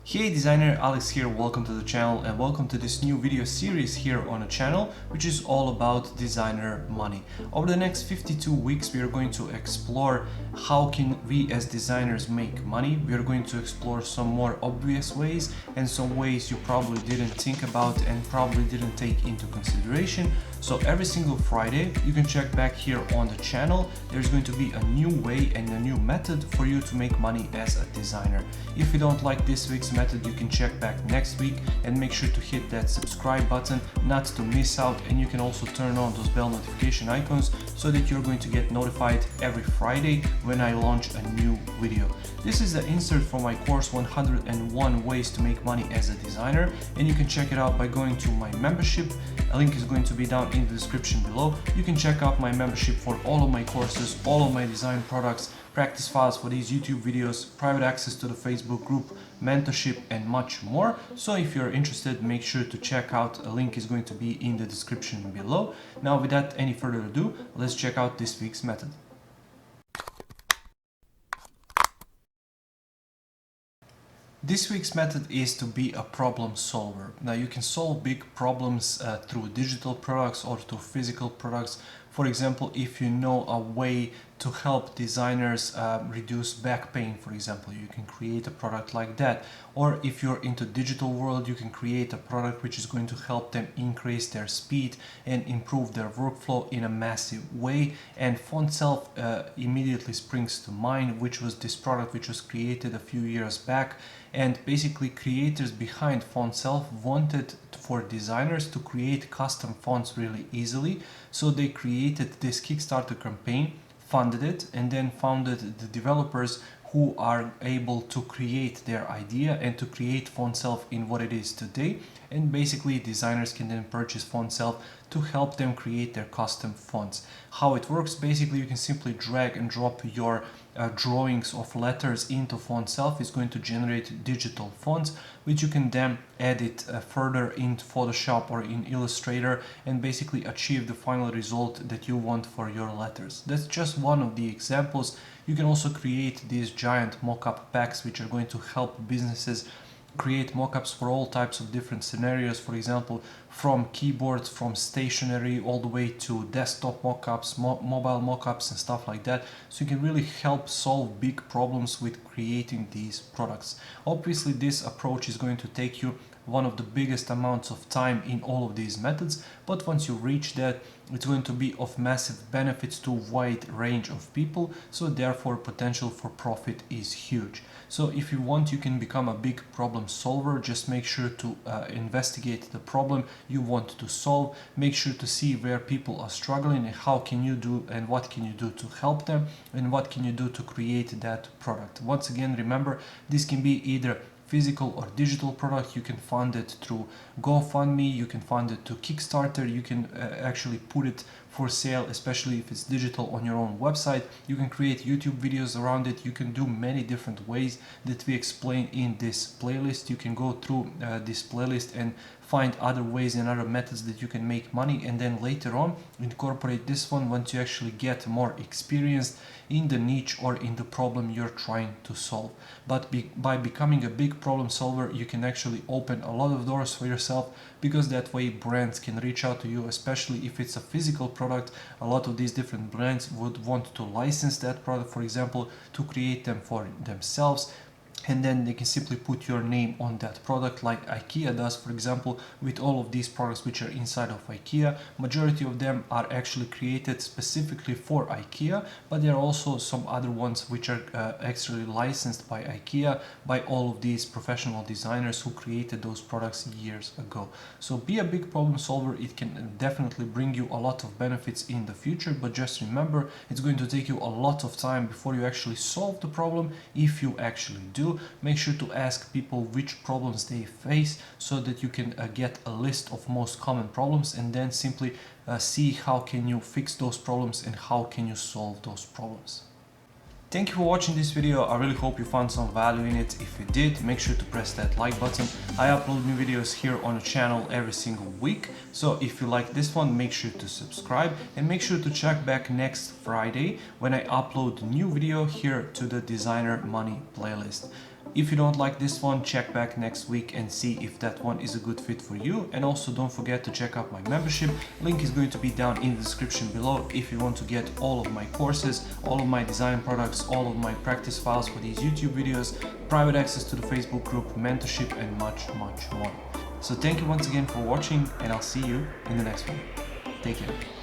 Hey designer, Alex here, welcome to the channel and welcome to this new video series here on the channel, which is all about designer money. Over the next 52 weeks we are going to explore how can we as designers make money. We are going to explore some more obvious ways and some ways you probably didn't think about and probably didn't take into consideration. So every single Friday you can check back here on the channel. There's going to be a new way and a new method for you to make money as a designer. If you don't like this week's method, you can check back next week and make sure to hit that subscribe button not to miss out, and you can also turn on those bell notification icons so that you're going to get notified every Friday when I launch a new video. This is the insert for my course 101 ways to make money as a designer, and you can check it out by going to my membership. A link is going to be down in the description below. You can check out my membership for all of my courses, all of my design products, practice files for these YouTube videos, private access to the Facebook group, mentorship and much more. So if you're interested, make sure to check out. A link is going to be in the description below. Now without any further ado, let's check out this week's method. This week's method is to be a problem solver. Now you can solve big problems through digital products or through physical products. For example, if you know a way to help designers reduce back pain, for example, you can create a product like that. Or if you're into digital world, you can create a product which is going to help them increase their speed and improve their workflow in a massive way. And FontSelf immediately springs to mind, which was this product which was created a few years back. And basically creators behind FontSelf wanted for designers to create custom fonts really easily. So they created this Kickstarter campaign, funded it, and then founded the developers who are able to create their idea and to create FontSelf in what it is today. And basically designers can then purchase FontSelf to help them create their custom fonts. How it works, basically you can simply drag and drop your drawings of letters into FontSelf. It's going to generate digital fonts which you can then edit further in Photoshop or in Illustrator and basically achieve the final result that you want for your letters. That's just one of the examples. You can also create these giant mock-up packs which are going to help businesses create mockups for all types of different scenarios. For example, from keyboards, from stationery, all the way to desktop mockups, mobile mockups and stuff like that. So you can really help solve big problems with creating these products. Obviously, this approach is going to take you one of the biggest amounts of time in all of these methods, but once you reach that, it's going to be of massive benefits to a wide range of people, so therefore potential for profit is huge. So if you want, you can become a big problem solver. Just make sure to investigate the problem you want to solve. Make sure to see where people are struggling and how can you do and what can you do to help them and what can you do to create that product. Once again, remember, this can be either physical or digital product. You can fund it through GoFundMe, you can fund it to Kickstarter, you can actually put it for sale, especially if it's digital, on your own website. You can create YouTube videos around it. You can do many different ways that we explain in this playlist. You can go through this playlist and find other ways and other methods that you can make money, and then later on incorporate this one once you actually get more experienced in the niche or in the problem you're trying to solve. But by becoming a big problem solver, you can actually open a lot of doors for yourself, because that way brands can reach out to you, especially if it's a physical product. A lot of these different brands would want to license that product, for example, to create them for themselves. And then they can simply put your name on that product, like IKEA does, for example, with all of these products which are inside of IKEA. Majority of them are actually created specifically for IKEA, but there are also some other ones which are actually licensed by IKEA, by all of these professional designers who created those products years ago. So be a big problem solver. It can definitely bring you a lot of benefits in the future, but just remember, it's going to take you a lot of time before you actually solve the problem. If you actually do, make sure to ask people which problems they face so that you can get a list of most common problems, and then simply see how can you fix those problems and how can you solve those problems. Thank you for watching this video. I really hope you found some value in it. If you did, make sure to press that like button. I upload new videos here on the channel every single week. So if you like this one, make sure to subscribe and make sure to check back next Friday when I upload a new video here to the Designer Money playlist. If you don't like this one, check back next week and see if that one is a good fit for you. And also don't forget to check out my membership. Link is going to be down in the description below if you want to get all of my courses, all of my design products, all of my practice files for these YouTube videos, private access to the Facebook group, mentorship, and much more. So thank you once again for watching, and I'll see you in the next one. Take care.